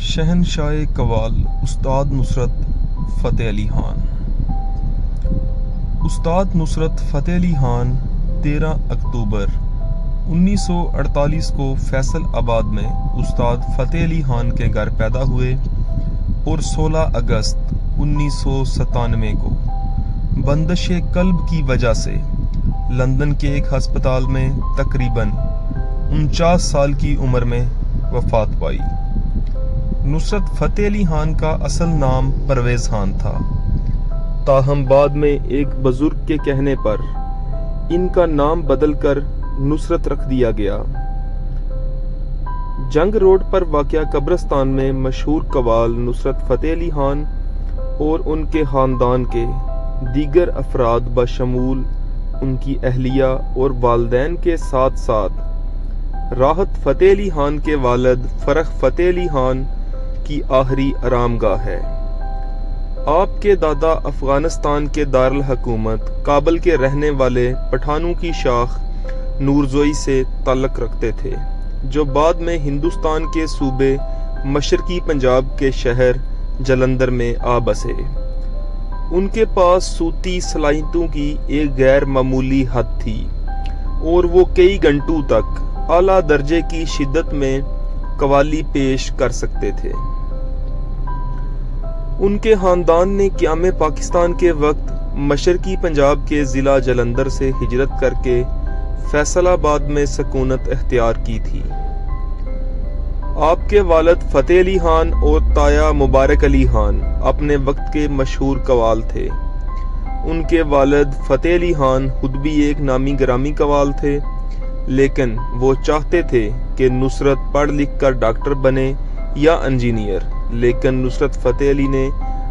شہنشاہ قوال استاد نصرت فتح علی خان۔ استاد نصرت فتح علی خان 13 اکتوبر 1948 کو فیصل آباد میں استاد فتح علی خان کے گھر پیدا ہوئے اور 16 اگست 1997 کو بندش قلب کی وجہ سے لندن کے ایک ہسپتال میں تقریباً 49 سال کی عمر میں وفات پائی۔ نصرت فتح علی خان کا اصل نام پرویز خان تھا، تاہم بعد میں ایک بزرگ کے کہنے پر ان کا نام بدل کر نصرت رکھ دیا گیا۔ جنگ روڈ پر واقع قبرستان میں مشہور قوال نصرت فتح علی خان اور ان کے خاندان کے دیگر افراد بشمول ان کی اہلیہ اور والدین کے ساتھ ساتھ راحت فتح علی خان کے والد فرخ فتح علی خان کی آخری آرام گاہ ہے۔ آپ کے دادا افغانستان کے دارالحکومت کابل کے رہنے والے پٹھانوں کی شاخ نورزوئی سے تعلق رکھتے تھے، جو بعد میں ہندوستان کے صوبے مشرقی پنجاب کے شہر جلندھر میں آ بسے۔ ان کے پاس صوتی صلاحیتوں کی ایک غیر معمولی حد تھی اور وہ کئی گھنٹوں تک اعلیٰ درجے کی شدت میں قوالی پیش کر سکتے تھے۔ ان کے خاندان نے قیام پاکستان کے وقت مشرقی پنجاب کے ضلع جلندھر سے ہجرت کر کے فیصل آباد میں سکونت اختیار کی تھی۔ آپ کے والد فتح علی خان اور تایا مبارک علی خان اپنے وقت کے مشہور قوال تھے۔ ان کے والد فتح علی خان خود بھی ایک نامی گرامی قوال تھے، لیکن وہ چاہتے تھے کہ نصرت پڑھ لکھ کر ڈاکٹر بنے یا انجینئر، لیکن نصرت فتح علی نے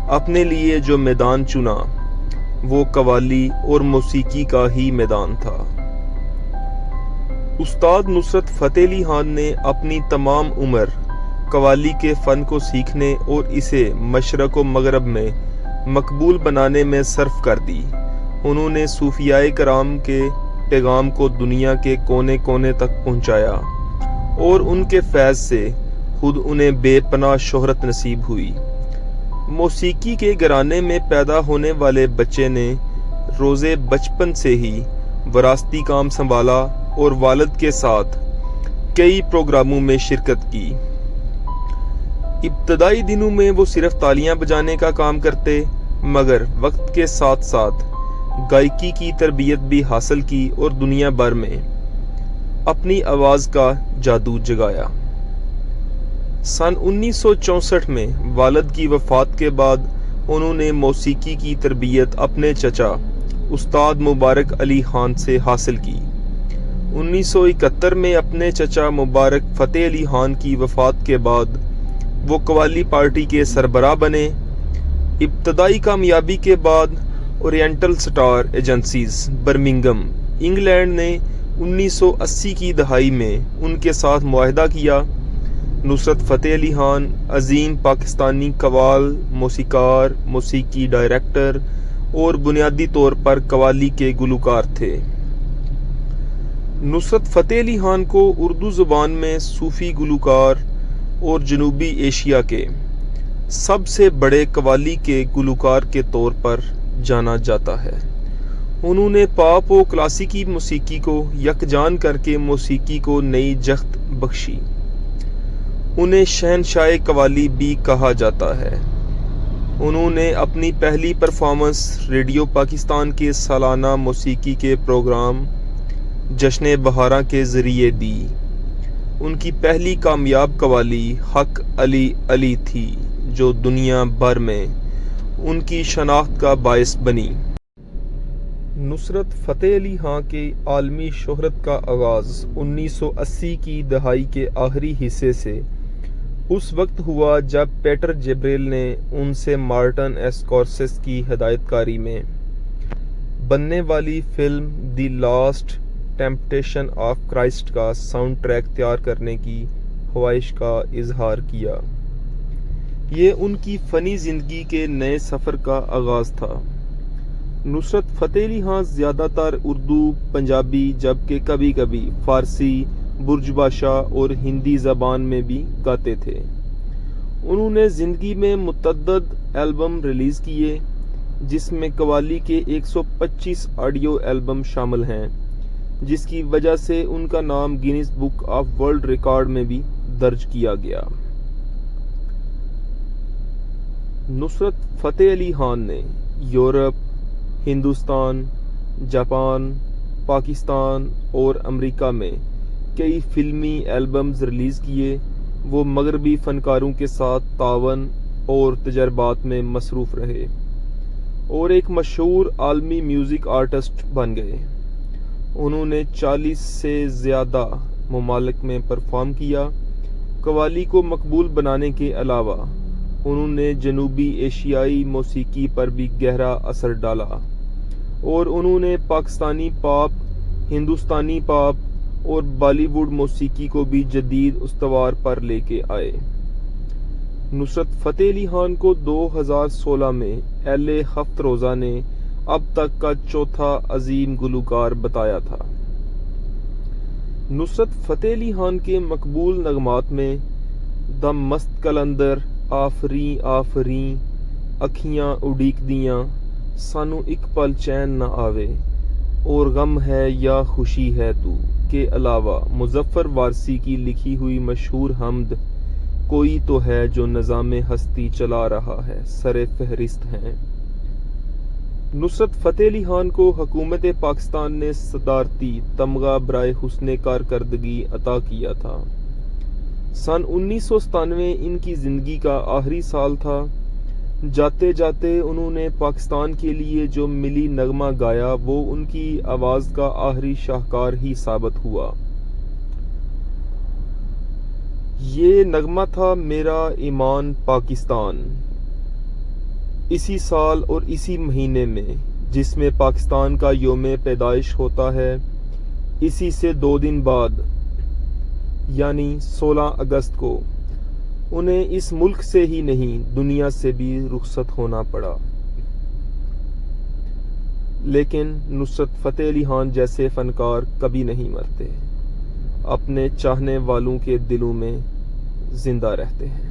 اپنے لیے جو میدان چنا وہ قوالی اور موسیقی کا ہی میدان تھا۔ استاد نصرت فتح علی خان نے اپنی تمام عمر قوالی کے فن کو سیکھنے اور اسے مشرق و مغرب میں مقبول بنانے میں صرف کر دی۔ انہوں نے صوفیاء کرام کے پیغام کو دنیا کے کونے کونے تک پہنچایا اور ان کے فیض سے خود انہیں بے پناہ شہرت نصیب ہوئی۔ موسیقی کے گھرانے میں پیدا ہونے والے بچے نے روزے بچپن سے ہی وراثتی کام سنبھالا اور والد کے ساتھ کئی پروگراموں میں شرکت کی۔ ابتدائی دنوں میں وہ صرف تالیاں بجانے کا کام کرتے، مگر وقت کے ساتھ ساتھ گائیکی کی تربیت بھی حاصل کی اور دنیا بھر میں اپنی آواز کا جادو جگایا۔ سن 1964 میں والد کی وفات کے بعد انہوں نے موسیقی کی تربیت اپنے چچا استاد مبارک علی خان سے حاصل کی۔ 1971 میں اپنے چچا مبارک فتح علی خان کی وفات کے بعد وہ قوالی پارٹی کے سربراہ بنے۔ ابتدائی کامیابی کے بعد oriental star agencies Birmingham England نے 1980 کی دہائی میں ان کے ساتھ معاہدہ کیا۔ نصرت فتح علی خان عظیم پاکستانی قوال، موسیقار، موسیقی ڈائریکٹر اور بنیادی طور پر قوالی کے گلوکار تھے۔ نصرت فتح علی خان کو اردو زبان میں صوفی گلوکار اور جنوبی ایشیا کے سب سے بڑے قوالی کے گلوکار کے طور پر جانا جاتا ہے۔ انہوں نے پاپ و کلاسیکی موسیقی کو یکجان کر کے موسیقی کو نئی جخت بخشی۔ انہیں شہنشاہ قوالی بھی کہا جاتا ہے۔ انہوں نے اپنی پہلی پرفارمنس ریڈیو پاکستان کے سالانہ موسیقی کے پروگرام جشن بہاراں کے ذریعے دی۔ ان کی پہلی کامیاب قوالی حق علی علی تھی، جو دنیا بھر میں ان کی شناخت کا باعث بنی۔ نصرت فتح علی خان کی عالمی شہرت کا آغاز 1980 کی دہائی کے آخری حصے سے اس وقت ہوا جب پیٹر جیبریل نے ان سے مارٹن اسکورسیز کی ہدایت کاری میں بننے والی film the last temptation of Christ کا ساؤنڈ ٹریک تیار کرنے کی خواہش کا اظہار کیا۔ یہ ان کی فنی زندگی کے نئے سفر کا آغاز تھا۔ نصرت فتح علی خان زیادہ تر اردو، پنجابی، جبکہ کبھی کبھی فارسی، برج بھاشا اور ہندی زبان میں بھی گاتے تھے۔ انہوں نے زندگی میں متعدد البم ریلیز کیے، جس میں قوالی کے 125 آڈیو البم شامل ہیں، جس کی وجہ سے ان کا نام Guinness book of world record میں بھی درج کیا گیا۔ نصرت فتح علی خان نے یورپ، ہندوستان، جاپان، پاکستان اور امریکہ میں کئی فلمی البمز ریلیز کیے۔ وہ مغربی فنکاروں کے ساتھ تعاون اور تجربات میں مصروف رہے اور ایک مشہور عالمی میوزک آرٹسٹ بن گئے۔ انہوں نے 40 سے زیادہ ممالک میں پرفارم کیا۔ قوالی کو مقبول بنانے کے علاوہ انہوں نے جنوبی ایشیائی موسیقی پر بھی گہرا اثر ڈالا اور انہوں نے پاکستانی پاپ، ہندوستانی پاپ اور بالی ووڈ موسیقی کو بھی جدید استوار پر لے کے آئے۔ نصرت فتح علی خان کو 2016 میں اہل ہفت روزہ نے اب تک کا چوتھا عظیم گلوکار بتایا تھا۔ نصرت فتح علی خان کے مقبول نغمات میں دم مست کلندر، آفریں آفریں، اکھیاں اڈیک دیاں، سانو ایک پل چین نہ آوے اور غم ہے یا خوشی ہے تو کے علاوہ مظفر وارثی کی لکھی ہوئی مشہور حمد کوئی تو ہے جو نظام ہستی چلا رہا ہے سر فہرست ہیں۔ نصرت فتح علی خان کو حکومت پاکستان نے صدارتی تمغہ برائے حسن کارکردگی عطا کیا تھا۔ سن 1997 ان کی زندگی کا آخری سال تھا۔ جاتے جاتے انہوں نے پاکستان کے لیے جو ملی نغمہ گایا وہ ان کی آواز کا آخری شاہکار ہی ثابت ہوا۔ یہ نغمہ تھا میرا ایمان پاکستان۔ اسی سال اور اسی مہینے میں جس میں پاکستان کا یوم پیدائش ہوتا ہے، اسی سے 2 دن بعد یعنی 16 اگست کو انہیں اس ملک سے ہی نہیں دنیا سے بھی رخصت ہونا پڑا۔ لیکن نصرت فتح علی خان جیسے فنکار کبھی نہیں مرتے، اپنے چاہنے والوں کے دلوں میں زندہ رہتے ہیں۔